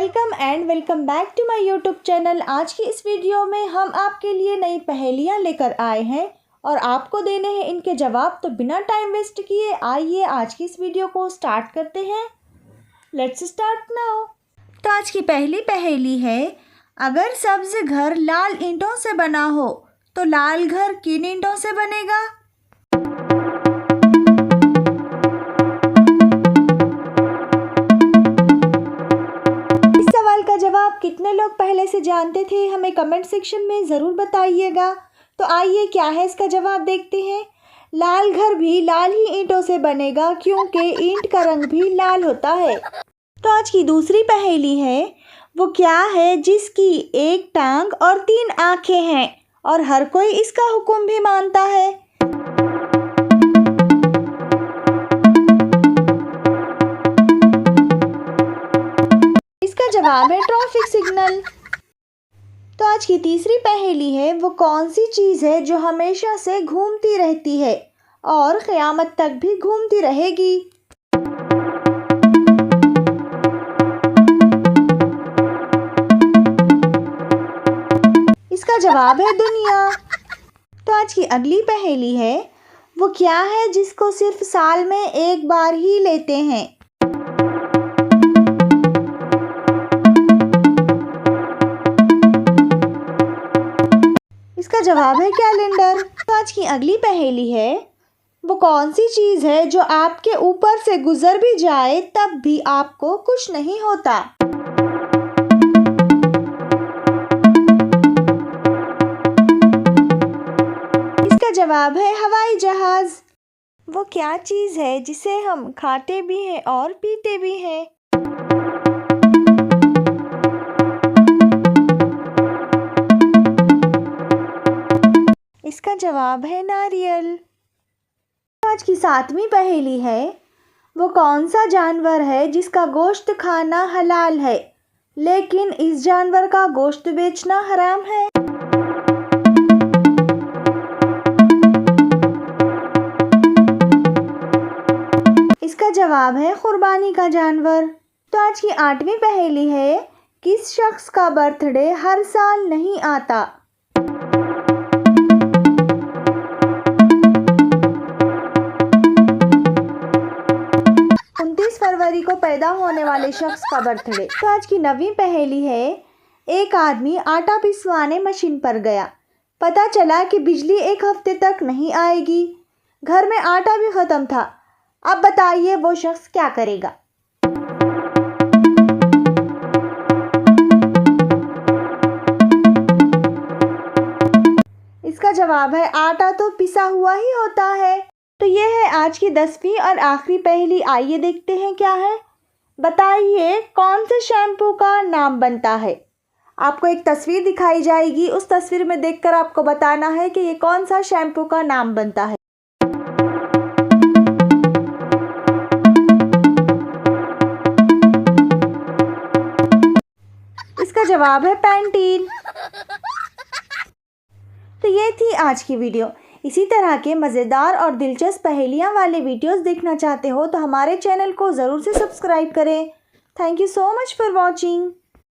Welcome back to my YouTube channel. आज की इस वीडियो में हम आपके लिए नई पहेलियां लेकर आए हैं और आपको देने हैं इनके जवाब। तो बिना टाइम वेस्ट किए आइए आज की इस वीडियो को स्टार्ट करते हैं। Let's start now. तो आज की पहली पहेली है, अगर सब्ज घर लाल ईंटों से बना हो तो लाल घर किन ईंटों से बनेगा? जवाब कितने लोग पहले से जानते थे, हमें कमेंट सेक्शन में ज़रूर बताइएगा। तो आइए क्या है इसका जवाब देखते हैं। लाल घर भी लाल ही ईंटों से बनेगा क्योंकि ईंट का रंग भी लाल होता है। तो आज की दूसरी पहेली है, वो क्या है जिसकी एक टांग और 3 आँखें हैं और हर कोई इसका हुक्म भी मानता है? जवाब है ट्रैफिक सिग्नल। तो आज की तीसरी पहेली है, वो कौन सी चीज़ है जो हमेशा से घूमती रहती है और क़यामत तक भी घूमती रहेगी? इसका जवाब है दुनिया। तो आज की अगली पहेली है, वो क्या है जिसको सिर्फ साल में एक बार ही लेते हैं? इसका जवाब है कैलेंडर। तो आज की अगली पहेली है, वो कौन सी चीज़ है जो आपके ऊपर से गुजर भी जाए तब भी आपको कुछ नहीं होता? इसका जवाब है हवाई जहाज। वो क्या चीज़ है जिसे हम खाते भी हैं और पीते भी हैं? इसका जवाब है नारियल। आज की 7वीं पहेली है, वो कौन सा जानवर है जिसका गोश्त खाना हलाल है लेकिन इस जानवर का गोश्त बेचना हराम है? इसका जवाब है कुर्बानी का जानवर। तो आज की 8वीं पहेली है, किस शख्स का बर्थडे हर साल नहीं आता? 29 फरवरी को पैदा होने वाले शख्स का बर्थडे। तो आज की 9वीं पहेली है, एक आदमी आटा पिसवाने मशीन पर गया, पता चला कि बिजली 1 हफ्ते तक नहीं आएगी, घर में आटा भी ख़त्म था। अब बताइए वो शख्स क्या करेगा? इसका जवाब है आटा तो पिसा हुआ ही होता है। तो ये है आज की 10वीं और आखिरी पहेली। आइए देखते हैं क्या है। बताइए कौन से शैम्पू का नाम बनता है? आपको एक तस्वीर दिखाई जाएगी, उस तस्वीर में देखकर आपको बताना है कि ये कौन सा शैम्पू का नाम बनता है। इसका जवाब है पैंटीन। तो ये थी आज की वीडियो। इसी तरह के मज़ेदार और दिलचस्प पहेलियाँ वाले वीडियोस देखना चाहते हो तो हमारे चैनल को ज़रूर से सब्सक्राइब करें। Thank you so much for watching.